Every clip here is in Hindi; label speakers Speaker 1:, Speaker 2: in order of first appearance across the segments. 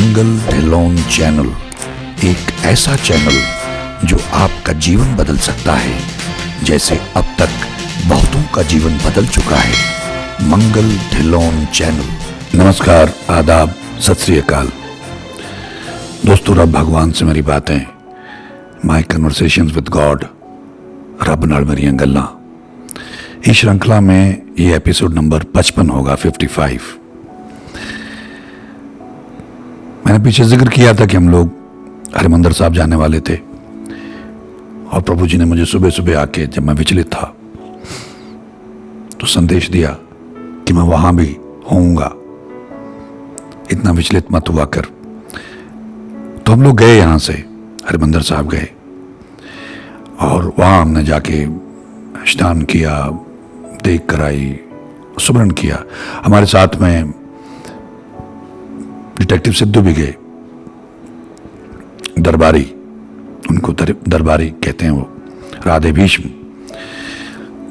Speaker 1: मंगल ढिल्लोन चैनल एक ऐसा चैनल जो आपका जीवन बदल सकता है, जैसे अब तक बहुतों का जीवन बदल चुका है। मंगल ढिल्लोन चैनल। नमस्कार, आदाब, सत श्री अकाल दोस्तों। रब भगवान से मेरी बातें, माई कन्वर्सेशंस विद गॉड, रब नाल मेरियां गल्लां। इस श्रृंखला में ये एपिसोड नंबर 55 होगा, 55। मैंने पीछे जिक्र किया था कि हम लोग हरिमंदिर साहब जाने वाले थे और प्रभु जी ने मुझे सुबह सुबह आके, जब मैं विचलित था, तो संदेश दिया कि मैं वहां भी होऊंगा, इतना विचलित मत हुआ कर। तो हम लोग गए, यहां से हरिमंदिर साहब गए और वहां हमने जाके स्नान किया, देख कर आई, सुमरन किया। हमारे साथ में डिटेक्टिव सिद्धू भी गए, दरबारी, उनको दरबारी कहते हैं, वो राधे भीष्म,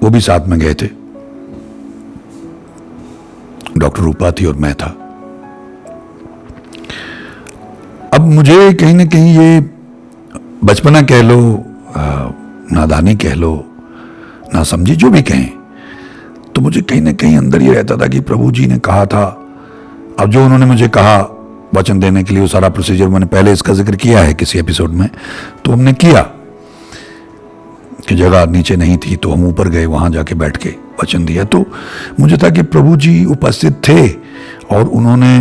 Speaker 1: वो भी साथ में गए थे। डॉक्टर रूपा थी और मैं था। अब मुझे कहीं ना कहीं ये बचपना कह लो, नादानी कह लो, ना समझी, जो भी कहें, तो मुझे कहीं ना कहीं अंदर ये रहता था कि प्रभु जी ने कहा था। अब जो उन्होंने मुझे कहा वचन देने के लिए, वो सारा प्रोसीजर मैंने पहले इसका जिक्र किया है किसी एपिसोड में, तो हमने किया कि जगह नीचे नहीं थी तो हम ऊपर गए, वहां जाके बैठ के वचन दिया। तो मुझे था कि प्रभु जी उपस्थित थे और उन्होंने,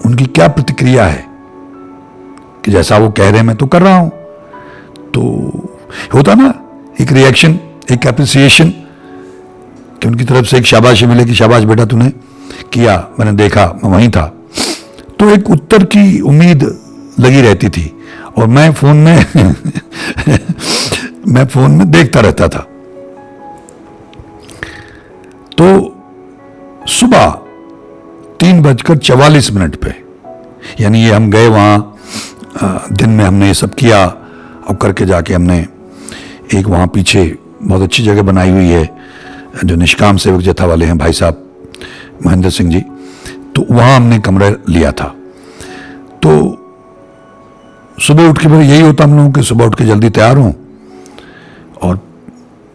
Speaker 1: उनकी क्या प्रतिक्रिया है कि जैसा वो कह रहे हैं मैं तो कर रहा हूं। तो होता ना एक रिएक्शन, एक एप्रिसिएशन, कि उनकी तरफ से एक शाबाशी मिले कि शाबाश बेटा तूने किया, मैंने देखा, मैं वहीं था। तो एक उत्तर की उम्मीद लगी रहती थी और मैं फोन में मैं फोन में देखता रहता था। तो सुबह 3:44 पे, यानी ये हम गए वहां, दिन में हमने ये सब किया और करके जाके हमने एक वहां पीछे बहुत अच्छी जगह बनाई हुई है, जो निष्काम सेवक जथा वाले हैं भाई साहब महेंद्र सिंह जी, तो वहां हमने कमरा लिया था। तो सुबह उठ के, फिर यही होता हम लोगों के, सुबह उठ के जल्दी तैयार हों और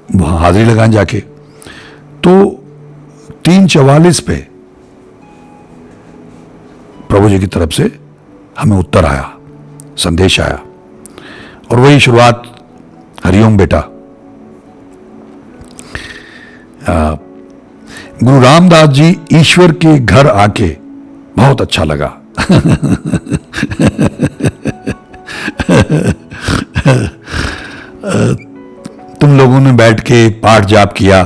Speaker 1: वहां हाजिरी लगाएं जाके। तो 3:44 पे प्रभु जी की तरफ से हमें उत्तर आया, संदेश आया, और वही शुरुआत, हरिओम बेटा। गुरु रामदास जी ईश्वर के घर आके बहुत अच्छा लगा। तुम लोगों ने बैठ के पाठ जाप किया,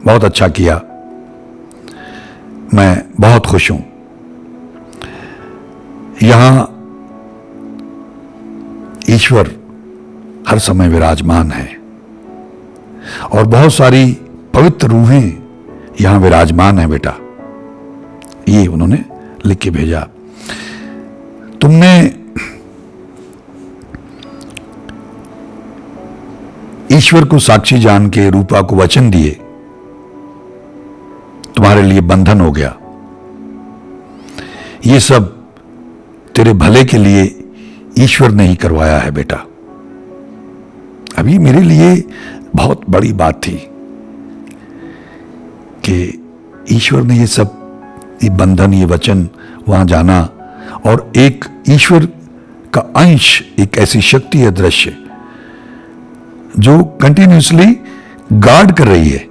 Speaker 1: बहुत अच्छा किया, मैं बहुत खुश हूं। यहां ईश्वर हर समय विराजमान है और बहुत सारी पवित्र रूहें यहां विराजमान है बेटा। ये उन्होंने लिख के भेजा। तुमने ईश्वर को साक्षी जान के रूपा को वचन दिए, तुम्हारे लिए बंधन हो गया। ये सब तेरे भले के लिए ईश्वर ने ही करवाया है बेटा। अभी मेरे लिए बहुत बड़ी बात थी कि ईश्वर ने ये सब, ये बंधन, ये वचन, वहां जाना, और एक ईश्वर का अंश, एक ऐसी शक्ति है दृश्य जो कंटिन्यूसली गार्ड कर रही है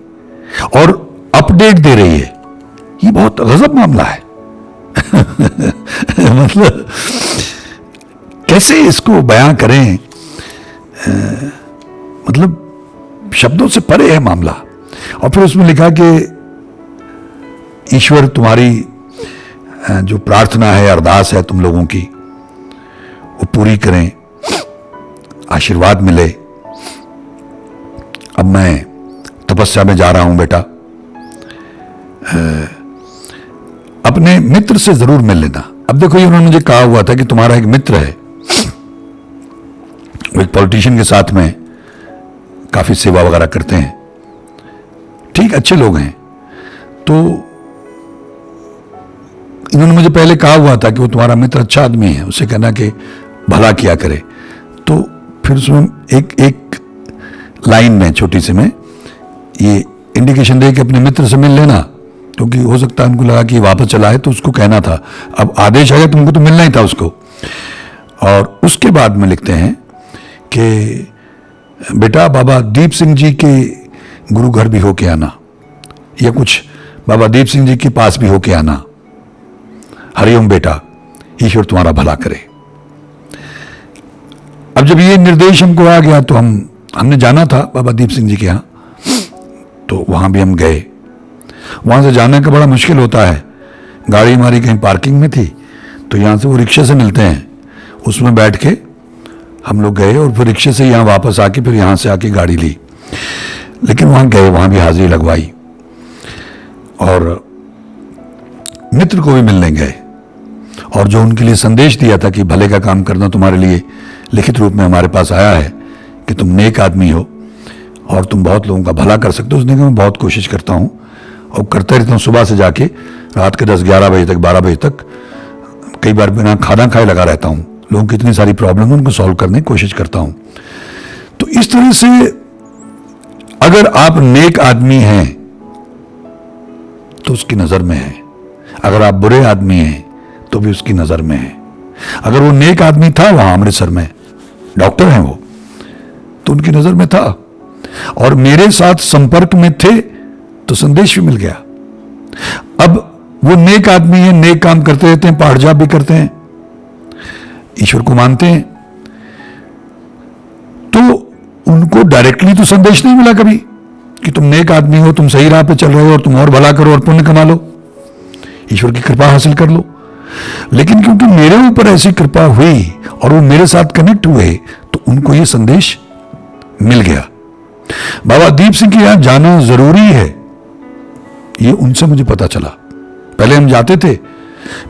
Speaker 1: और अपडेट दे रही है। ये बहुत गजब मामला है। मतलब कैसे इसको बयां करें, मतलब शब्दों से परे है मामला। और फिर उसमें लिखा कि ईश्वर तुम्हारी जो प्रार्थना है, अरदास है तुम लोगों की, वो पूरी करें, आशीर्वाद मिले। अब मैं तपस्या में जा रहा हूं बेटा, अपने मित्र से जरूर मिल लेना। अब देखो, ये उन्होंने मुझे कहा हुआ था कि तुम्हारा एक मित्र है, वो एक पॉलिटिशियन के साथ में काफी सेवा वगैरह करते हैं, ठीक, अच्छे लोग हैं। तो इन्होंने मुझे पहले कहा हुआ था कि वो तुम्हारा मित्र अच्छा आदमी है, उसे कहना कि भला किया करे। तो फिर उसमें एक लाइन में छोटी सी में ये इंडिकेशन दे कि अपने मित्र से मिल लेना, क्योंकि हो सकता है उनको लगा कि वापस चला है तो उसको कहना था। अब आदेश आ गया, तुमको तो मिलना ही था उसको। और उसके बाद में लिखते हैं कि बेटा बाबा दीप सिंह जी के गुरु घर भी होके आना, या कुछ बाबा दीप सिंह जी के पास भी होके आना। हरिओम बेटा, ईश्वर तुम्हारा भला करे। अब जब ये निर्देश हमको आ गया तो हमने जाना था बाबा दीप सिंह जी के यहाँ, तो वहां भी हम गए। वहां से जाने का बड़ा मुश्किल होता है, गाड़ी हमारी कहीं पार्किंग में थी, तो यहाँ से वो रिक्शे से मिलते हैं, उसमें बैठ के हम लोग गए और फिर रिक्शे से यहाँ वापस आके फिर यहाँ से आके गाड़ी ली। लेकिन वहाँ गए, वहाँ भी हाजिरी लगवाई और मित्र को भी मिलने गए, और जो उनके लिए संदेश दिया था कि भले का काम करना तुम्हारे लिए लिखित रूप में हमारे पास आया है कि तुम नेक आदमी हो और तुम बहुत लोगों का भला कर सकते हो। उसने कहा मैं बहुत कोशिश करता हूँ और करते रहता हूँ, सुबह से जाके रात के 10-11 बजे तक, 12 बजे तक, कई बार बिना खाना खाए लगा रहता हूँ। लोगों की इतनी सारी प्रॉब्लम है, उनको सॉल्व करने की कोशिश करता हूँ। तो इस तरह से अगर आप नेक आदमी हैं तो उसकी नजर में है, अगर आप बुरे आदमी हैं तो भी उसकी नजर में है। अगर वो नेक आदमी था वहां अमृतसर में, डॉक्टर हैं वो, तो उनकी नजर में था और मेरे साथ संपर्क में थे तो संदेश भी मिल गया। अब वो नेक आदमी है, नेक काम करते रहते हैं, पहाड़ जाप भी करते हैं, ईश्वर को मानते हैं, तो उनको डायरेक्टली तो संदेश नहीं मिला कभी कि तुम नेक आदमी हो, तुम सही राह पे चल रहे हो और तुम और भला करो और पुण्य कमा लो, ईश्वर की कृपा हासिल कर लो। लेकिन क्योंकि मेरे ऊपर ऐसी कृपा हुई और वो मेरे साथ कनेक्ट हुए तो उनको ये संदेश मिल गया। बाबा दीप सिंह के यहां जाना जरूरी है, ये उनसे मुझे पता चला। पहले हम जाते थे,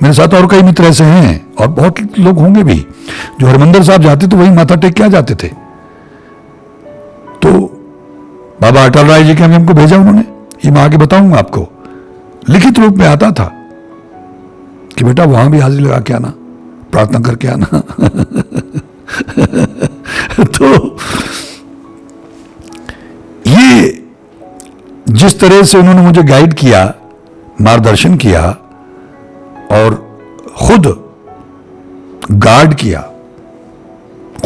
Speaker 1: मेरे साथ और कई मित्र ऐसे हैं और बहुत लोग होंगे भी जो हरमंदिर साहब जाते तो वही माथा टेक के आ जाते थे। तो बाबा अटल राय जी के हमको भेजा उन्होंने, ये मैं आगे बताऊंगा आपको, लिखित रूप में आता था कि बेटा वहां भी हाजिरी लगा के आना, प्रार्थना करके आना। तो ये जिस तरह से उन्होंने मुझे गाइड किया, मार्गदर्शन किया और खुद गार्ड किया,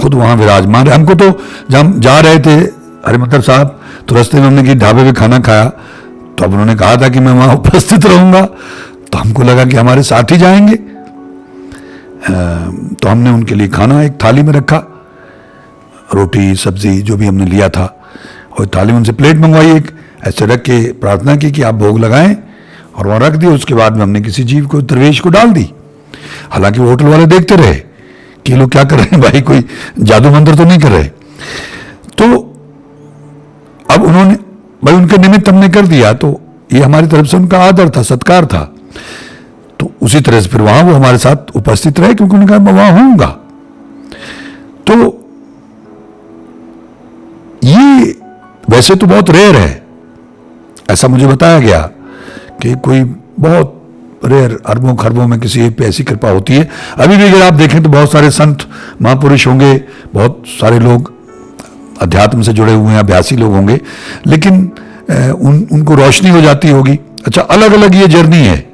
Speaker 1: खुद वहां विराजमान रहे। हमको तो जब हम जा रहे थे हरिमंदिर साहब तो रास्ते में हमने कि ढाबे पे खाना खाया, तो अब उन्होंने कहा था कि मैं वहां उपस्थित रहूंगा, तो हमको लगा कि हमारे साथ ही जाएंगे। तो हमने उनके लिए खाना एक थाली में रखा, रोटी सब्जी जो भी हमने लिया था, और थाली में उनसे प्लेट मंगवाई, एक ऐसे रख के प्रार्थना की कि आप भोग लगाएं, और वहां रख दिया। उसके बाद में हमने किसी जीव को, दरवेश को डाल दी। हालांकि वो होटल वाले देखते रहे कि लोग क्या कर रहे हैं, भाई कोई जादू मंत्र तो नहीं कर रहे। तो अब उन्होंने, भाई उनके निमित्त हमने कर दिया, तो ये हमारी तरफ से उनका आदर था, सत्कार था। तो उसी तरह से फिर वहां वो हमारे साथ उपस्थित रहे, क्योंकि उन्होंने कहा मैं वहां होऊंगा। तो ये वैसे तो बहुत रेयर है, ऐसा मुझे बताया गया कि कोई बहुत रेयर, अरबों खरबों में किसी एक पे ऐसी कृपा होती है। अभी भी अगर आप देखें तो बहुत सारे संत महापुरुष होंगे, बहुत सारे लोग अध्यात्म से जुड़े हुए हैं, अभ्यासी लोग होंगे, लेकिन उनको रोशनी हो जाती होगी। अच्छा, अलग अलग ये जर्नी है।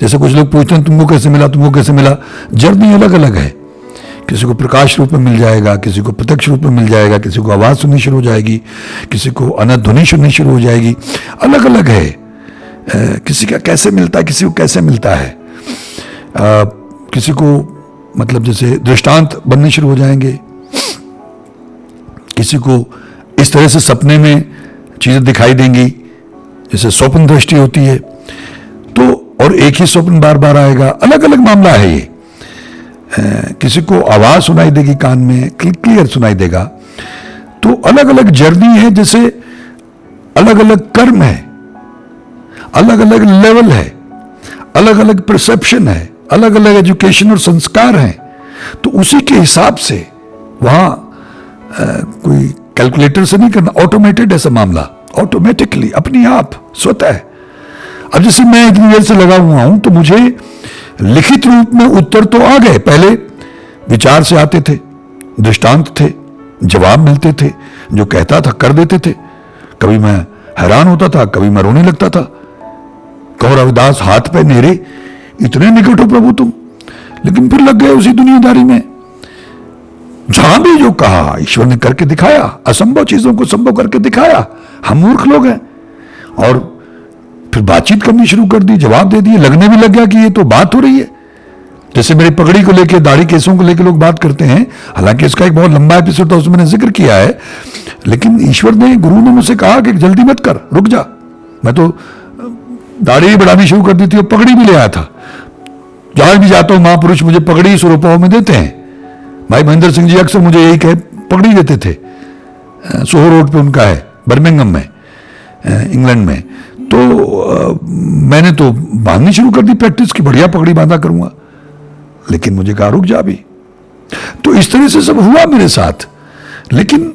Speaker 1: जैसे कुछ लोग पूछते हैं तुमको कैसे मिला, तुमको कैसे मिला, जर्नी अलग अलग है। किसी को प्रकाश रूप में मिल जाएगा, किसी को प्रत्यक्ष रूप में मिल जाएगा, किसी को आवाज सुननी शुरू हो जाएगी, किसी को अनंत ध्वनि सुननी शुरू हो जाएगी, अलग अलग है। किसी का कैसे मिलता है, किसी को कैसे मिलता है, किसी को मतलब जैसे दृष्टांत बनने शुरू हो जाएंगे, किसी को इस तरह से सपने में चीजें दिखाई देंगी जैसे स्वप्न दृष्टि होती है। तो और एक ही स्वप्न बार बार आएगा, अलग अलग मामला है ये। किसी को आवाज सुनाई देगी कान में, क्लियर सुनाई देगा। तो अलग अलग जर्नी है, जैसे अलग अलग कर्म है, अलग अलग लेवल है, अलग अलग परसेप्शन है, अलग अलग एजुकेशन और संस्कार हैं। तो उसी के हिसाब से वहां कोई कैलकुलेटर से नहीं करना, ऑटोमेटेड ऐसा मामला, ऑटोमेटिकली अपने आप स्वतः। अब जैसे मैं इतनी देर से लगा हुआ हूं तो मुझे लिखित रूप में उत्तर तो आ गए, पहले विचार से आते थे, दृष्टांत थे, जवाब मिलते थे, जो कहता था कर देते थे। कभी मैं हैरान होता था, कभी मैं रोने लगता था। कहो रविदास हाथ पे नेरे, इतने निकट हो प्रभु तुम, लेकिन फिर लग गए उसी दुनियादारी में। जहां भी जो कहा ईश्वर ने करके दिखाया, असंभव चीजों को संभव करके दिखाया। हम मूर्ख लोग हैं। और फिर बातचीत करनी शुरू कर दी, जवाब दे दिए, लगने भी लग गया कि ये तो बात हो रही है। जैसे मेरी पगड़ी को लेकर, दाढ़ी केसों को लेकर लोग बात करते हैं, हालांकि इसका एक बहुत लंबा एपिसोड था, उसमें मैंने जिक्र किया है, लेकिन ईश्वर ने, गुरु ने मुझसे कहा कि जल्दी मत कर, रुक जा। मैं तो दाढ़ी भी बढ़ानी शुरू कर दी थी और पगड़ी भी ले आया था। जहां भी जाता हूं महापुरुष मुझे पगड़ी 100 रुपयों में देते हैं। भाई महेंद्र सिंह जी अक्सर मुझे यही कहे, पगड़ी देते थे। सोहो रोड पे उनका है, बर्मिंघम में, इंग्लैंड में। तो मैंने तो बांधनी शुरू कर दी प्रैक्टिस की, बढ़िया पगड़ी बांधा करूंगा। लेकिन मुझे कहा रुक जा अभी। तो इस तरह से सब हुआ मेरे साथ। लेकिन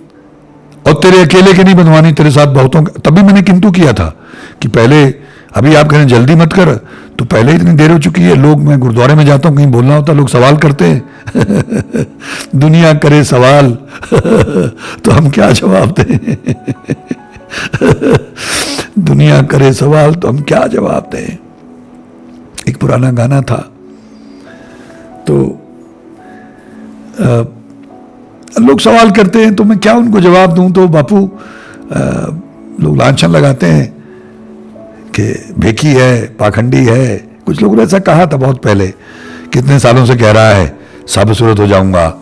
Speaker 1: और तेरे अकेले के नहीं बनवानी, तेरे साथ बहुतों। तभी मैंने किंतु किया था कि पहले, अभी आप कह रहे हैं जल्दी मत कर, तो पहले इतनी देर हो चुकी है। लोग, मैं गुरुद्वारे में जाता हूं, कहीं बोलना होता, लोग सवाल करते हैं दुनिया करे सवाल तो हम क्या जवाब दें दुनिया करे सवाल तो हम क्या जवाब दें। एक पुराना गाना था, तो लोग सवाल करते हैं तो मैं क्या उनको जवाब दूं। तो बापू, लोग लांछन लगाते हैं कि भेकी है, पाखंडी है। कुछ लोगों ने ऐसा कहा था बहुत पहले, कितने सालों से कह रहा है साबित सूरत हो जाऊंगा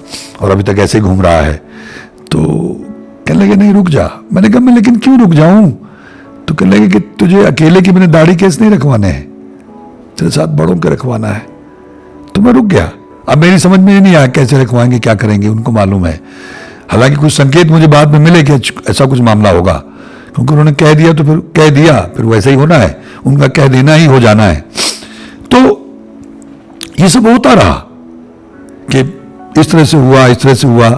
Speaker 1: और अभी तक ऐसे ही घूम रहा है। तो कहने लगे नहीं रुक जा। मैंने कहा मैं लेकिन क्यों रुक जाऊं? तो कहने लगे कि तुझे अकेले की मैंने दाढ़ी केस नहीं रखवाने हैं, तेरे साथ बड़ों के रखवाना है। तो मैं रुक गया। अब मेरी समझ में नहीं आया कैसे रखवाएंगे, क्या करेंगे, उनको मालूम है। हालांकि कुछ संकेत मुझे बाद में मिले कि ऐसा कुछ मामला होगा, क्योंकि उन्होंने कह दिया तो फिर कह दिया, फिर वैसा ही होना है, उनका कह देना ही हो जाना है। तो ये सब होता रहा कि इस तरह से हुआ, इस तरह से हुआ,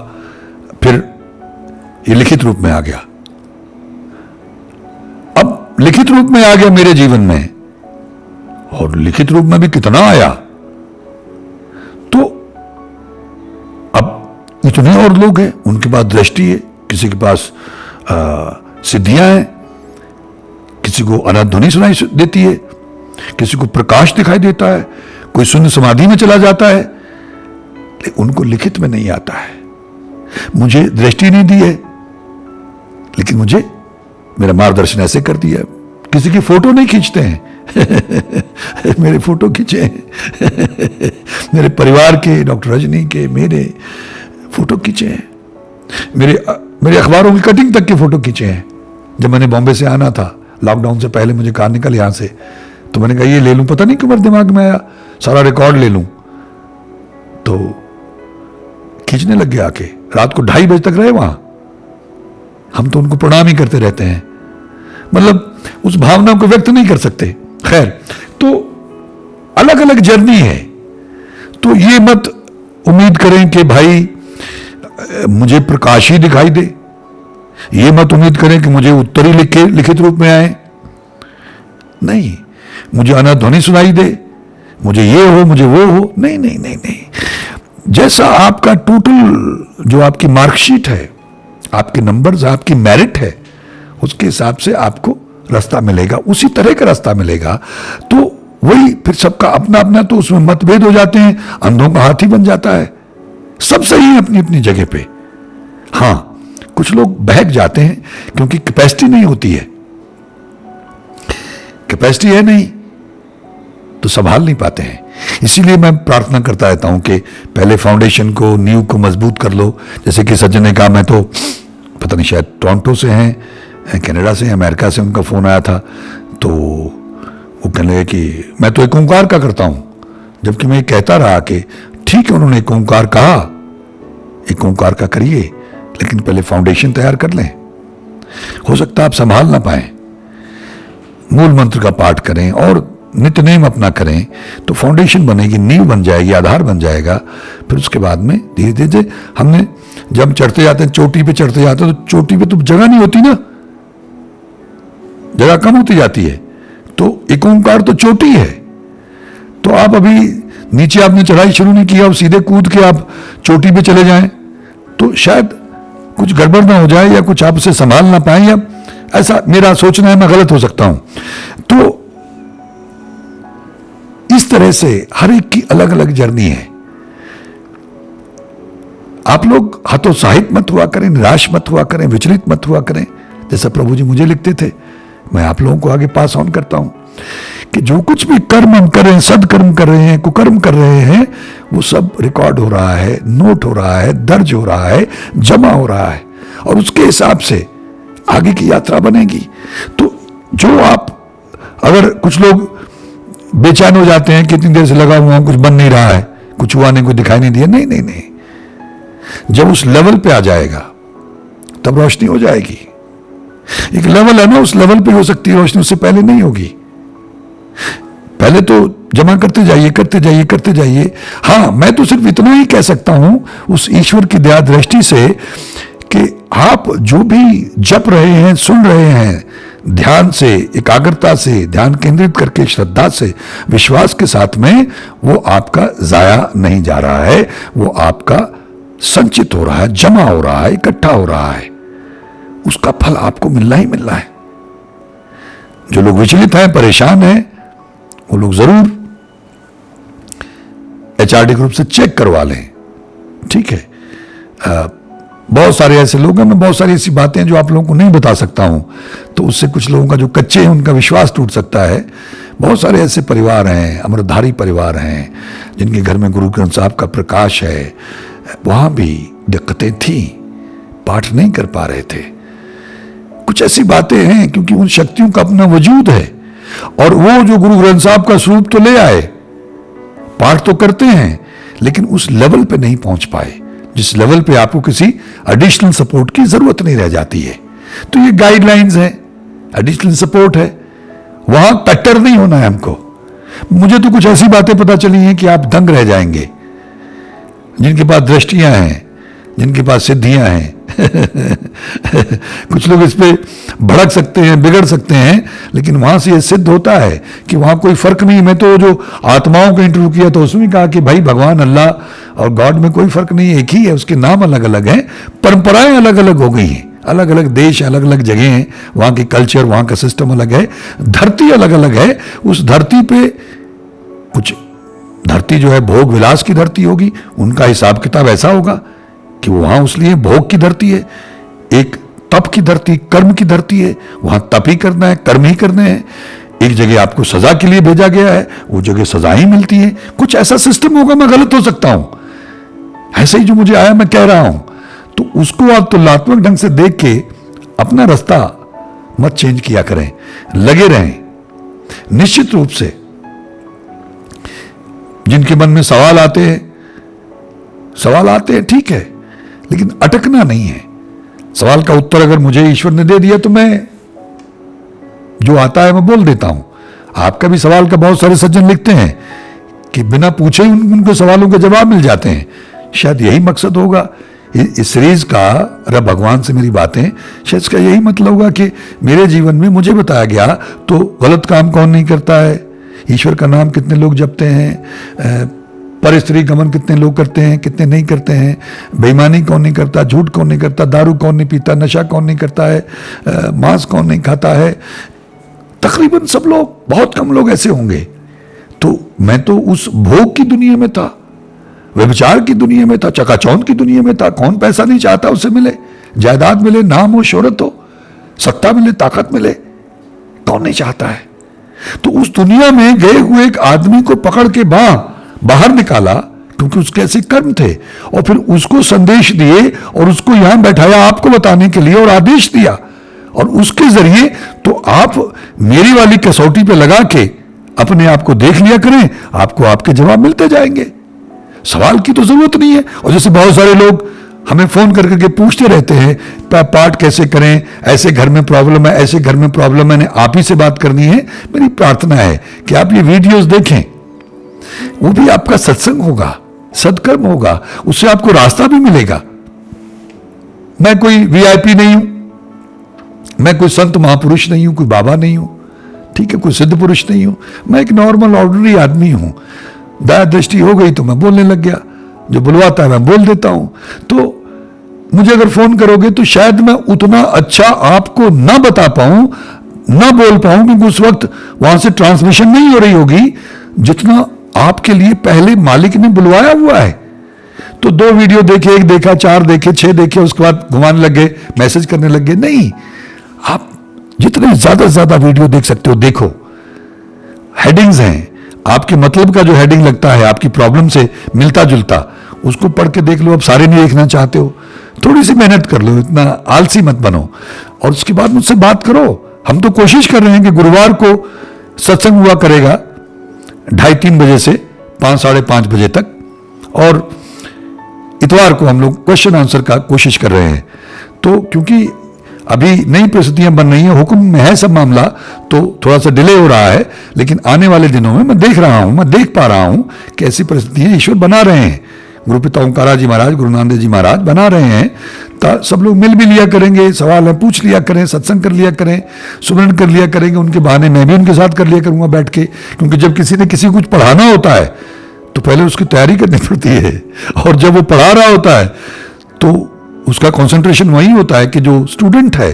Speaker 1: फिर ये लिखित रूप में आ गया। अब लिखित रूप में आ गया मेरे जीवन में, और लिखित रूप में भी कितना आया। तो अब इतने और लोग हैं, उनके पास दृष्टि है, किसी के पास सिद्धियां हैं, किसी को अनाध्वनि सुनाई देती है, किसी को प्रकाश दिखाई देता है, कोई शून्य समाधि में चला जाता है, लेकिन उनको लिखित में नहीं आता है। मुझे दृष्टि नहीं दी है, लेकिन मुझे मेरा मार्गदर्शन ऐसे कर दिया। किसी की फोटो नहीं खींचते हैं मेरे फोटो खींचे हैं मेरे परिवार के, डॉक्टर रजनी के, मेरे फोटो खींचे हैं। मेरे अखबारों की कटिंग तक के फोटो खींचे हैं। जब मैंने बॉम्बे से आना था, लॉकडाउन से पहले, मुझे कार निकल यहां से, तो मैंने कहा ये ले लूं, पता नहीं क्यों मेरे दिमाग में आया, सारा रिकॉर्ड ले लूं। तो खींचने लग गया आके, रात को 2:30 बजे तक रहे वहां। हम तो उनको प्रणाम ही करते रहते हैं, मतलब उस भावना को व्यक्त नहीं कर सकते। खैर, तो अलग अलग जर्नी है। तो ये मत उम्मीद करें कि भाई मुझे प्रकाश ही दिखाई दे, ये मत उम्मीद करें कि मुझे उत्तर ही लिखित रूप में आए। नहीं, मुझे अनाध्वनि सुनाई दे, मुझे ये हो, मुझे वो हो, नहीं नहीं नहीं नहीं। जैसा आपका टोटल, जो आपकी मार्कशीट है, आपके नंबर्स, आपकी मेरिट है, उसके हिसाब से आपको रास्ता मिलेगा, उसी तरह का रास्ता मिलेगा। तो वही फिर सबका अपना अपना, तो उसमें मतभेद हो जाते हैं, अंधों का हाथी बन जाता है। सब सही है अपनी अपनी जगह पे। हां, कुछ लोग बहक जाते हैं क्योंकि कैपेसिटी नहीं होती है। कैपेसिटी है नहीं तो संभाल नहीं पाते हैं। इसीलिए मैं प्रार्थना करता रहता हूं कि पहले फाउंडेशन को, नींव को मजबूत कर लो। जैसे कि सज्जन ने कहा, मैं तो पता नहीं शायद टोरंटो से हैं, कनाडा से, अमेरिका से उनका फोन आया था। तो वो कहने लगे कि मैं तो एक ओंकार का करता हूं, जबकि मैं कहता रहा कि ठीक है, उन्होंने एक ओंकार कहा, एक ओंकार का करिए, लेकिन पहले फाउंडेशन तैयार कर लें। हो सकता है आप संभाल ना पाए, मूल मंत्र का पाठ करें और नित्य नेम अपना करें, तो फाउंडेशन बनेगी, नींव बन जाएगी, आधार बन जाएगा। फिर उसके बाद में धीरे धीरे हमने, जब चढ़ते जाते हैं, चोटी पे चढ़ते जाते हैं, तो चोटी पे तो जगह नहीं होती ना, जगह कम होती जाती है। तो एक ओंकार तो चोटी है। तो आप अभी नीचे आपने चढ़ाई शुरू नहीं किया और सीधे कूद के आप चोटी पे चले जाएं तो शायद कुछ गड़बड़ ना हो जाए या कुछ आप उसे संभाल ना पाए, या ऐसा मेरा सोचना है, मैं गलत हो सकता हूं। तो इस तरह से हर एक की अलग अलग जर्नी है। आप लोग हतोत्साहित मत हुआ करें, निराश मत हुआ करें, विचलित मत हुआ करें। जैसा प्रभु जी मुझे लिखते थे, मैं आप लोगों को आगे पास ऑन करता हूं कि जो कुछ भी कर्म हम कर रहे हैं, सदकर्म कर रहे हैं, कुकर्म कर रहे हैं, वो सब रिकॉर्ड हो रहा है, नोट हो रहा है, दर्ज हो रहा है, जमा हो रहा है, और उसके हिसाब से आगे की यात्रा बनेगी। तो जो आप, अगर कुछ लोग बेचैन हो जाते हैं कि इतनी देर से लगा हुआ कुछ बन नहीं रहा है, कुछ हुआ नहीं, कुछ दिखाई नहीं दिया, नहीं नहीं नहीं, जब उस लेवल पे आ जाएगा तब रोशनी हो जाएगी। एक लेवल है ना, उस लेवल पे हो सकती है रोशनी, उससे पहले नहीं होगी। पहले तो जमा करते जाइए, करते जाइए, करते जाइए। हाँ, मैं तो सिर्फ इतना ही कह सकता हूं उस ईश्वर की दया दृष्टि से कि आप जो भी जप रहे हैं, सुन रहे हैं, ध्यान से, एकाग्रता से, ध्यान केंद्रित करके, श्रद्धा से, विश्वास के साथ में, वो आपका जाया नहीं जा रहा है, वो आपका संचित हो रहा है, जमा हो रहा है, इकट्ठा हो रहा है। उसका फल आपको मिलना ही मिलना है। जो लोग विचलित हैं, परेशान हैं, वो लोग जरूर एचआरडी ग्रुप से चेक करवा लें, ठीक है। बहुत सारे ऐसे लोग हैं, मैं बहुत सारी ऐसी बातें जो आप लोगों को नहीं बता सकता हूं, तो उससे कुछ लोगों का जो कच्चे हैं उनका विश्वास टूट सकता है। बहुत सारे ऐसे परिवार हैं, अमृतधारी परिवार हैं, जिनके घर में गुरु ग्रंथ साहब का प्रकाश है, वहां भी दिक्कतें थी, पाठ नहीं कर पा रहे थे। कुछ ऐसी बातें हैं क्योंकि उन शक्तियों का अपना वजूद है, और वो जो गुरु ग्रंथ साहब का स्वरूप तो ले आए, पाठ तो करते हैं, लेकिन उस लेवल पे नहीं पहुंच पाए जिस लेवल पे आपको किसी एडिशनल सपोर्ट की जरूरत नहीं रह जाती है। तो ये गाइडलाइंस है, एडिशनल सपोर्ट है, वहां कट्टर नहीं होना है हमको। मुझे तो कुछ ऐसी बातें पता चली हैं कि आप दंग रह जाएंगे, जिनके पास दृष्टियां हैं, जिनके पास सिद्धियां हैं। कुछ लोग इस पे भड़क सकते हैं, बिगड़ सकते हैं, लेकिन वहां से यह सिद्ध होता है कि वहां कोई फर्क नहीं। मैं तो जो आत्माओं को इंटरव्यू किया तो उसमें कहा कि भाई भगवान अल्लाह और गॉड में कोई फर्क नहीं है, एक ही है, उसके नाम अलग अलग हैं, परंपराएं अलग अलग हो गई हैं, अलग अलग देश, अलग अलग जगह हैं, वहां की कल्चर, वहां का सिस्टम अलग है, धरती अलग अलग है। उस धरती पे कुछ धरती जो है भोग विलास की धरती होगी, उनका हिसाब किताब ऐसा होगा कि वहां उसलिए भोग की धरती है। एक तप की धरती, कर्म की धरती है, वहां तप ही करना है, कर्म ही करने हैं। एक जगह आपको सजा के लिए भेजा गया है, वो जगह सजा ही मिलती है। कुछ ऐसा सिस्टम होगा, मैं गलत हो सकता हूं, ऐसे ही जो मुझे आया मैं कह रहा हूं। तो उसको आप तुलनात्मक ढंग से देख के अपना रास्ता मत चेंज किया करें, लगे रहें। निश्चित रूप से जिनके मन में सवाल आते हैं, ठीक है, लेकिन अटकना नहीं है। सवाल का उत्तर अगर मुझे ईश्वर ने दे दिया तो मैं जो आता है मैं बोल देता हूं। आपका भी सवाल का बहुत सारे सज्जन लिखते हैं कि बिना पूछे ही उनको सवालों के जवाब मिल जाते हैं। शायद यही मकसद होगा इस सीरीज का, रब भगवान से मेरी बातें, शायद इसका यही मतलब होगा कि मेरे जीवन में मुझे बताया गया तो गलत काम कौन नहीं करता है, ईश्वर का नाम कितने लोग जपते हैं, पर स्त्री गमन कितने लोग करते हैं, कितने नहीं करते हैं, बेईमानी कौन नहीं करता, झूठ कौन नहीं करता, दारू कौन नहीं पीता, नशा कौन नहीं करता है, मांस कौन नहीं खाता है। तकरीबन सब लोग, बहुत कम लोग ऐसे होंगे। तो मैं तो उस भोग की दुनिया में था, व्यभिचार की दुनिया में था, चकाचौंध की दुनिया में था। कौन पैसा नहीं चाहता उसे मिले, जायदाद मिले, नाम हो, शोहरत हो, सत्ता मिले, ताकत मिले, कौन नहीं चाहता है। तो उस दुनिया में गए हुए एक आदमी को पकड़ के बाहर निकाला, क्योंकि उसके ऐसे कर्म थे, और फिर उसको संदेश दिए और उसको यहां बैठाया आपको बताने के लिए, और आदेश दिया, और उसके जरिए तो आप मेरी वाली कसौटी पे लगा के अपने आप को देख लिया करें, आपको आपके जवाब मिलते जाएंगे। सवाल की तो जरूरत नहीं है। और जैसे बहुत सारे लोग हमें फोन करके पूछते रहते हैं पाठ कैसे करें, ऐसे घर में प्रॉब्लम है, ऐसे घर में प्रॉब्लम है, आप ही से बात करनी है। मेरी प्रार्थना है कि आप ये वीडियोस देखें, वो भी आपका सत्संग होगा, सत्कर्म होगा, उससे आपको रास्ता भी मिलेगा। मैं कोई वीआईपी नहीं हूं, मैं कोई संत महापुरुष नहीं हूं, कोई बाबा नहीं हूं, ठीक है, कोई सिद्ध पुरुष नहीं हूं, मैं एक नॉर्मल ऑर्डिनरी आदमी हूं। दया दृष्टि हो गई तो मैं बोलने लग गया, जो बुलवाता है मैं बोल देता हूं। तो मुझे अगर फोन करोगे तो शायद मैं उतना अच्छा आपको ना बता पाऊं, ना बोल पाऊं, क्योंकि उस वक्त वहां से ट्रांसमिशन नहीं हो रही होगी जितना आपके लिए पहले मालिक ने बुलवाया हुआ है। तो 2 वीडियो देखे, 1 देखा, 4 देखे, 6 देखे, उसके बाद घुमाने लग गए, मैसेज करने लग गए। नहीं, आप जितने ज्यादा से ज्यादा वीडियो देख सकते हो देखो। हेडिंग्स हैं, आपके मतलब का जो हेडिंग लगता है आपकी प्रॉब्लम से मिलता जुलता, उसको पढ़ के देख लो। अब सारे नहीं देखना चाहते हो, थोड़ी सी मेहनत कर लो, इतना आलसी मत बनो, और उसके बाद मुझसे बात करो। हम तो कोशिश कर रहे हैं कि गुरुवार को सत्संग हुआ करेगा 2:30-3 बजे से 5-5:30 बजे तक, और इतवार को हम लोग क्वेश्चन आंसर का कोशिश कर रहे हैं। तो क्योंकि अभी नई परिस्थितियां बन रही हैं, हुक्म में है सब मामला, तो थोड़ा सा डिले हो रहा है, लेकिन आने वाले दिनों में मैं देख रहा हूं, मैं देख पा रहा हूं कि ऐसी परिस्थितियां ईश्वर बना रहे हैं। गुरुपिता ओंकारा जी महाराज, गुरु नानक जी महाराज बना रहे हैं। सब लोग मिल भी लिया करेंगे, सवाल है पूछ लिया करें, सत्संग कर लिया करें, सुमरन कर लिया करेंगे, उनके बहाने मैं भी उनके साथ कर लिया करूंगा बैठ के। क्योंकि जब किसी ने किसी को कुछ पढ़ाना होता है तो पहले उसकी तैयारी करनी पड़ती है, और जब वो पढ़ा रहा होता है तो उसका कंसंट्रेशन वही होता है कि जो स्टूडेंट है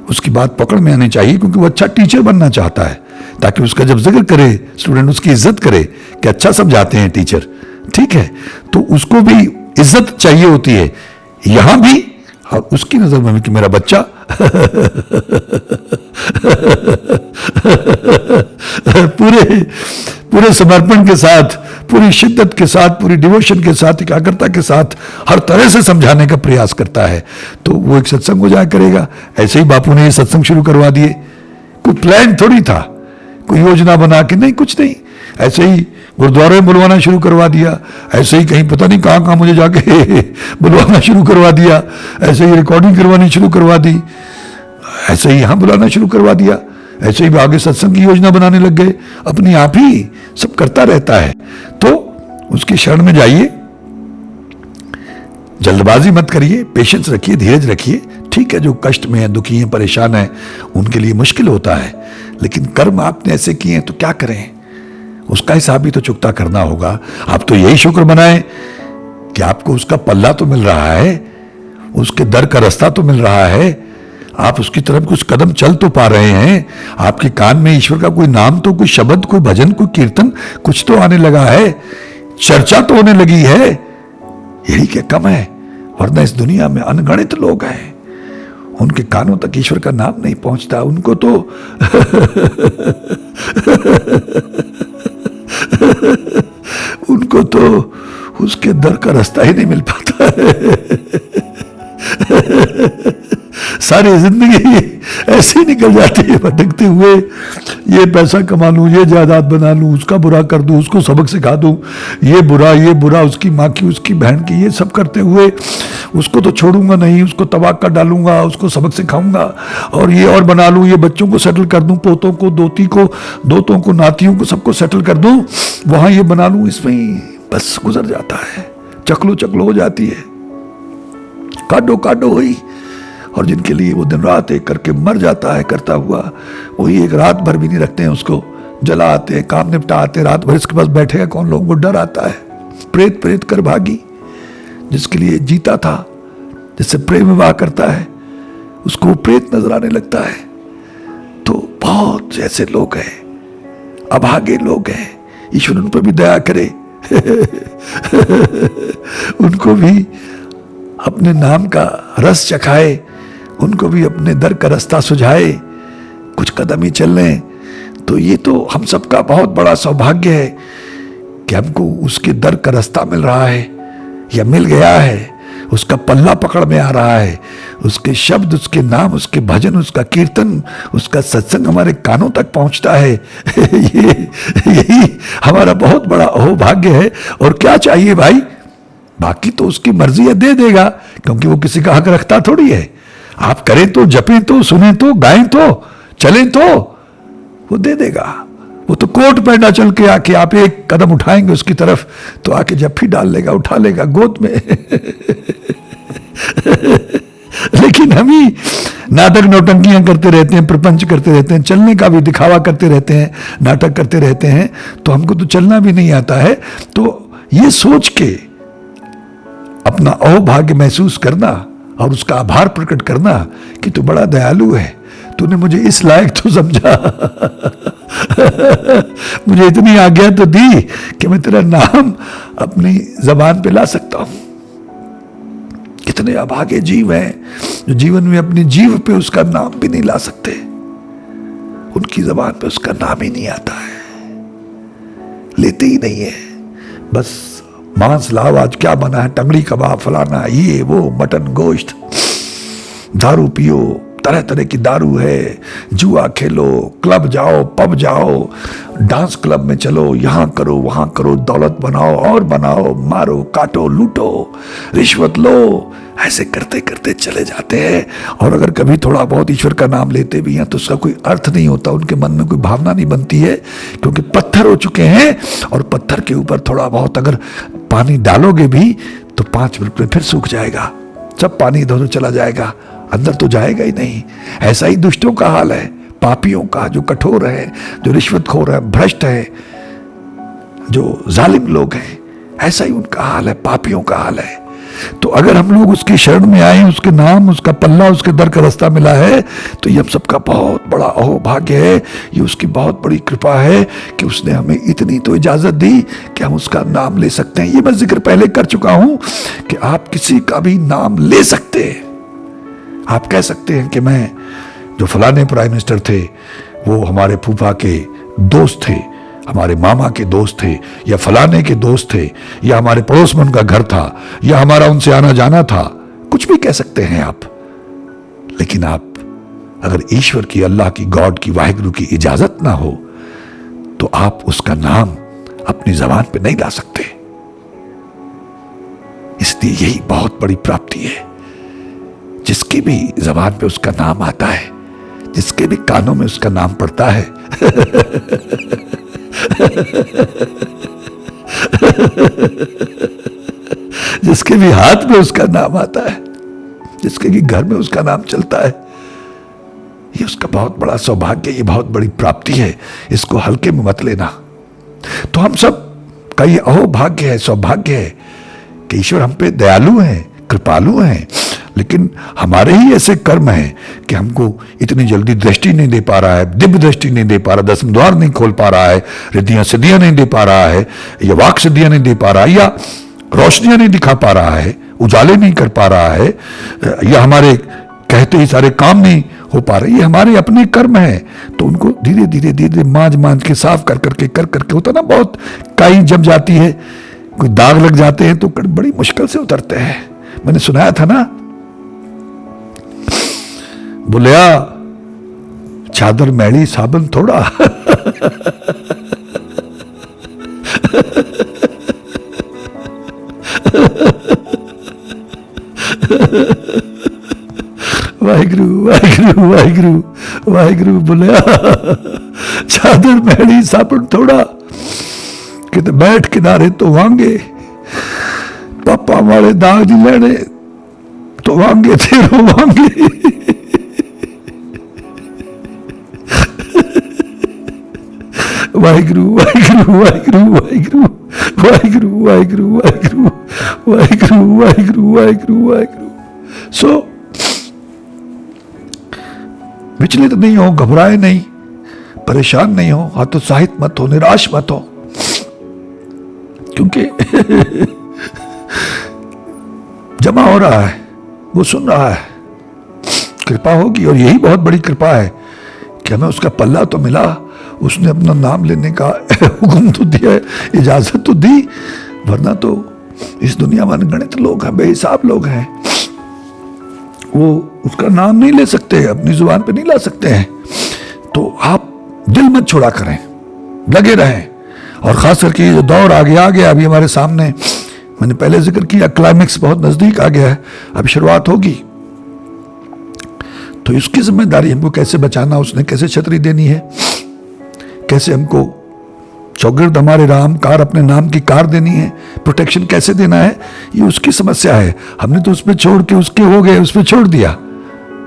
Speaker 1: उसकी बात पकड़ में आनी चाहिए, क्योंकि वो अच्छा टीचर बनना चाहता है, ताकि उसका जब जिक्र करे स्टूडेंट उसकी इज्जत करे कि अच्छा समझाते हैं टीचर, ठीक है। तो उसको भी इज्जत चाहिए होती है यहां भी, और उसकी नजर में भी कि मेरा बच्चा पूरे समर्पण के साथ, पूरी शिद्दत के साथ, पूरी डिवोशन के साथ, एकाग्रता के साथ हर तरह से समझाने का प्रयास करता है, तो वो एक सत्संग हो जाया करेगा। ऐसे ही बापू ने ये सत्संग शुरू करवा दिए, कोई प्लान थोड़ी था, कोई योजना बना के नहीं, कुछ नहीं, ऐसे ही गुरुद्वारे में बुलवाना शुरू करवा दिया, ऐसे ही कहीं पता नहीं कहां कहां मुझे जाके बुलवाना शुरू करवा दिया, ऐसे ही रिकॉर्डिंग करवानी शुरू करवा दी, ऐसे ही यहां बुलाना शुरू करवा दिया, ऐसे ही आगे सत्संग की योजना बनाने लग गए। अपने आप ही सब करता रहता है, तो उसकी शरण में जाइए, जल्दबाजी मत करिए, पेशेंस रखिए, धीरज रखिए। ठीक है, जो कष्ट में है, दुखी है, परेशान है, उनके लिए मुश्किल होता है, लेकिन कर्म आपने ऐसे किए हैं तो क्या करें, उसका हिसाब भी तो चुकता करना होगा। आप तो यही शुक्र मनाएं कि आपको उसका पल्ला तो मिल रहा है, उसके दर का रास्ता तो मिल रहा है, आप उसकी तरफ कुछ कदम चल तो पा रहे हैं, आपके कान में ईश्वर का कोई नाम तो, कोई शब्द, कोई भजन, कोई कीर्तन, कुछ तो आने लगा है, चर्चा तो होने लगी है। यही क्या कम है, वरना इस दुनिया में अनगणित लोग हैं, उनके कानों तक ईश्वर का नाम नहीं पहुंचता, उनको तो उनको तो उसके दर का रास्ता ही नहीं मिल पाता है। सारी जिंदगी ऐसे ही निकल जाती है भटकते हुए, ये पैसा कमा लूं, ये जायदाद बना लूं, उसका बुरा कर दूं, उसको सबक सिखा दूं, ये बुरा, उसकी माँ की, उसकी बहन की, ये सब करते हुए उसको तो छोड़ूंगा नहीं, उसको तबाह कर डालूंगा, उसको सबक सिखाऊंगा, और ये और बना लूं, ये बच्चों को सेटल कर दूं, पोतों को, दोतों को, नातियों को, सबको सेटल कर दूं, वहां ये बना लूं, इसमें ही बस गुजर जाता है, चकलो हो जाती है, काटो हुई। और जिनके लिए वो दिन रात एक करके मर जाता है करता हुआ, वही एक रात भर भी नहीं रखते हैं, उसको जला आते हैं, काम निपटा आते हैं, रात भर इसके पास बैठेगा कौन, लोगों को डर आता है, प्रेत कर भागी, जिसके लिए जीता था, जिससे प्रेम विवाह करता है, उसको वो प्रेत नजर आने लगता है। तो बहुत ऐसे लोग हैं, अभागे लोग हैं, ईश्वर उन पर भी दया करे उनको भी अपने नाम का रस चखाए, उनको भी अपने दर का रास्ता सुझाए, कुछ कदम ही चल लें। तो ये तो हम सबका बहुत बड़ा सौभाग्य है कि हमको उसके दर का रास्ता मिल रहा है, या मिल गया है, उसका पल्ला पकड़ में आ रहा है, उसके शब्द, उसके नाम, उसके भजन, उसका कीर्तन, उसका सत्संग हमारे कानों तक पहुंचता है। यही हमारा बहुत बड़ा अहोभाग्य है। और क्या चाहिए भाई, बाकी तो उसकी मर्जी है, दे देगा, क्योंकि वो किसी का हक रखता थोड़ी है। आप करें तो, जपें तो, सुने तो, गाएं तो, चलें तो, वो दे देगा। वो तो कोर्ट पे ना चल के आके आप एक कदम उठाएंगे उसकी तरफ तो आके जफ्फी डाल लेगा, उठा लेगा गोद में। लेकिन हम ही नाटक नौटंकियां करते रहते हैं, प्रपंच करते रहते हैं, चलने का भी दिखावा करते रहते हैं, नाटक करते रहते हैं, तो हमको तो चलना भी नहीं आता है। तो ये सोच के अपना अहोभाग्य महसूस करना और उसका आभार प्रकट करना कि तू बड़ा दयालु है, तूने मुझे इस लायक तो समझा मुझे इतनी आज्ञा तो दी कि मैं तेरा नाम अपनी जबान पे ला सकता हूं। कितने अभागे जीव हैं जो जीवन में अपनी जीव पे उसका नाम भी नहीं ला सकते, उनकी जबान पे उसका नाम ही नहीं आता है, लेते ही नहीं है। बस मांस लाओ, आज क्या बना है, टंगड़ी कबाब, फलाना, ये वो, मटन गोश्त, दारू पियो, तरह तरह की दारू है, जुआ खेलो, क्लब जाओ, पब जाओ, डांस क्लब में चलो, यहाँ करो वहाँ करो, दौलत बनाओ और बनाओ, मारो काटो लूटो, रिश्वत लो, ऐसे करते करते चले जाते हैं। और अगर कभी थोड़ा बहुत ईश्वर का नाम लेते भी हैं तो उसका कोई अर्थ नहीं होता, उनके मन में कोई भावना नहीं बनती है, क्योंकि पत्थर हो चुके हैं। और पत्थर के ऊपर थोड़ा बहुत अगर पानी डालोगे भी तो 5 मिनट में फिर सूख जाएगा, सब पानी इधर उधर चला जाएगा, अंदर तो जाएगा ही नहीं। ऐसा ही दुष्टों का हाल है, पापियों का, जो कठोर है, जो रिश्वतखोर है, भ्रष्ट है, जो जालिम लोग हैं, ऐसा ही उनका हाल है, पापियों का हाल है। तो अगर हम लोग उसकी शरण में आए, उसके नाम, उसका पल्ला, उसके दर का रास्ता मिला है, तो ये हम सबका बहुत बड़ा अहोभाग्य है। ये उसकी बहुत बड़ी कृपा है कि उसने हमें इतनी तो इजाजत दी कि हम उसका नाम ले सकते हैं। ये मैं जिक्र पहले कर चुका हूं कि आप किसी का भी नाम ले सकते हैं। आप कह सकते हैं कि मैं, जो फलाने प्राइम मिनिस्टर थे वो हमारे फूफा के दोस्त थे, हमारे मामा के दोस्त थे, या फलाने के दोस्त थे, या हमारे पड़ोस में उनका घर था, या हमारा उनसे आना जाना था, कुछ भी कह सकते हैं आप। लेकिन आप अगर ईश्वर की, अल्लाह की, गॉड की, वाहिगुरु की इजाजत ना हो तो आप उसका नाम अपनी जबान पे नहीं ला सकते। इसलिए यही बहुत बड़ी प्राप्ति है। जिसकी भी जबान पे उसका नाम आता है, जिसके भी कानों में उसका नाम पड़ता है जिसके भी हाथ में उसका नाम आता है, जिसके भी घर में उसका नाम चलता है, ये उसका बहुत बड़ा सौभाग्य, ये बहुत बड़ी प्राप्ति है। इसको हल्के में मत लेना। तो हम सब का ये अहोभाग्य है, सौभाग्य है कि ईश्वर हम पे दयालु हैं, कृपालु हैं। लेकिन हमारे ही ऐसे कर्म हैं कि हमको इतनी जल्दी दृष्टि नहीं दे पा रहा है, दिव्य दृष्टि नहीं दे पा रहा, 10 द्वार नहीं खोल पा रहा है, रिद्धियां सिद्धियां नहीं दे पा रहा है, या वाक सिद्धियां नहीं दे पा रहा है, या रोशनियां नहीं दिखा पा रहा है, उजाले नहीं कर पा रहा है, या हमारे कहते ही सारे काम नहीं हो पा रहे। ये हमारे अपने कर्म हैं। तो उनको धीरे धीरे धीरे मांझ के साफ कर करके होता ना, बहुत काई जम जाती है, कोई दाग लग जाते हैं तो बड़ी मुश्किल से उतरते हैं। मैंने सुनाया था ना, बोलिया चादर मैली साबन थोड़ा वाहिगुरु वाहिगुरु वाहिगुरु वाहिगुरु, बोलिया चादर मैली साबन थोड़ा, किते बैठ किनारे तो वांगे, पापा वाले दाग नहीं लेने तो वांगे तेरो वांगे। वाहिगुरु वाहिगुरु वाहिगुरु वाहिगुरु वाहिगुरु वाहिगुरु वाहिगुरु वाहिगुरु वाहिगुरु वाहिगुरु वाहिगुरु। सो विचलित नहीं हो, घबराए नहीं, परेशान नहीं हो, हतोत्साहित मत हो, निराश मत हो, क्योंकि जमा हो रहा है, वो सुन रहा है, कृपा होगी। और यही बहुत बड़ी कृपा है कि हमें उसका पल्ला तो मिला, उसने अपना नाम लेने का हुक्म तो दिया, इजाजत तो दी, वरना तो इस दुनिया में अनगिनत लोग हैं, बेहिसाब लोग हैं, वो उसका नाम नहीं ले सकते, अपनी जुबान पे नहीं ला सकते हैं। तो आप दिल मत छोड़ा करें, लगे रहें। और खास करके ये जो दौर आ गया अभी हमारे सामने, मैंने पहले जिक्र किया, क्लाइमेक्स बहुत नजदीक आ गया है, अब शुरुआत होगी। तो इसकी जिम्मेदारी हमको कैसे बचाना, उसने कैसे छतरी देनी है, कैसे हमको चौगिर्द हमारे राम कार, अपने नाम की कार देनी है, प्रोटेक्शन कैसे देना है, ये उसकी समस्या है। हमने तो उसमें छोड़ के, उसके हो गए, उसमें छोड़ दिया,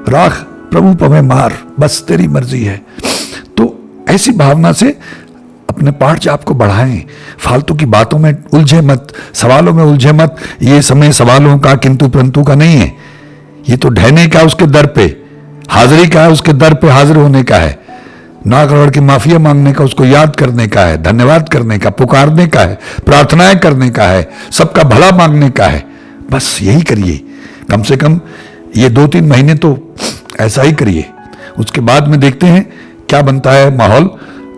Speaker 1: राख प्रभु पवे मार, बस तेरी मर्जी है। तो ऐसी भावना से अपने पाठ जाप को बढ़ाएं, फालतू की बातों में उलझे मत, सवालों में उलझे मत। ये समय सवालों का किंतु परंतु का नहीं है, ये तो ढहने का उसके दर पे, हाजिरी का है उसके दर पे हाजिर होने का है, नाक रगड़ की माफिया मांगने का, उसको याद करने का है, धन्यवाद करने का, पुकारने का है, प्रार्थनाएं करने का है, सबका भला मांगने का है। बस यही करिए, कम से कम ये 2-3 महीने तो ऐसा ही करिए। उसके बाद में देखते हैं क्या बनता है माहौल,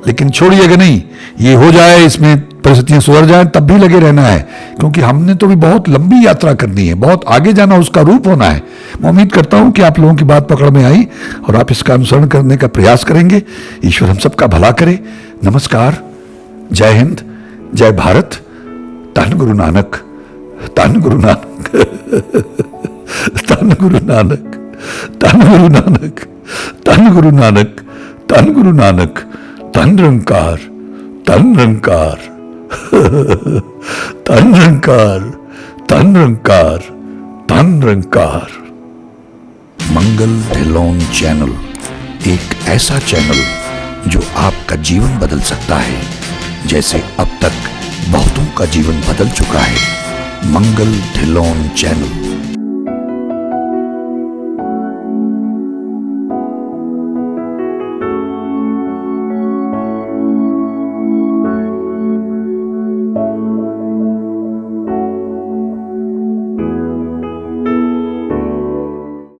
Speaker 1: लेकिन छोड़िएगा नहीं। ये हो जाए, इसमें परिस्थितियां सुधर जाए, तब भी लगे रहना है, क्योंकि हमने तो भी बहुत लंबी यात्रा करनी है, बहुत आगे जाना, उसका रूप होना है। मैं उम्मीद करता हूं कि आप लोगों की बात पकड़ में आई और आप इसका अनुसरण करने का प्रयास करेंगे। ईश्वर हम सबका भला करे। नमस्कार, जय हिंद, जय भारत, धन गुरु नानक, धन गुरु नानक, धन गुरु नानक, धन गुरु नानक, धन गुरु नानक, धन गुरु नानक, धन निरंकार, धन निरंकार, धन निरंकार, धन निरंकार, धन निरंकार। मंगल ढिल्लोन चैनल एक ऐसा चैनल जो आपका जीवन बदल सकता है, जैसे अब तक बहुतों का जीवन बदल चुका है। मंगल ढिल्लोन चैनल।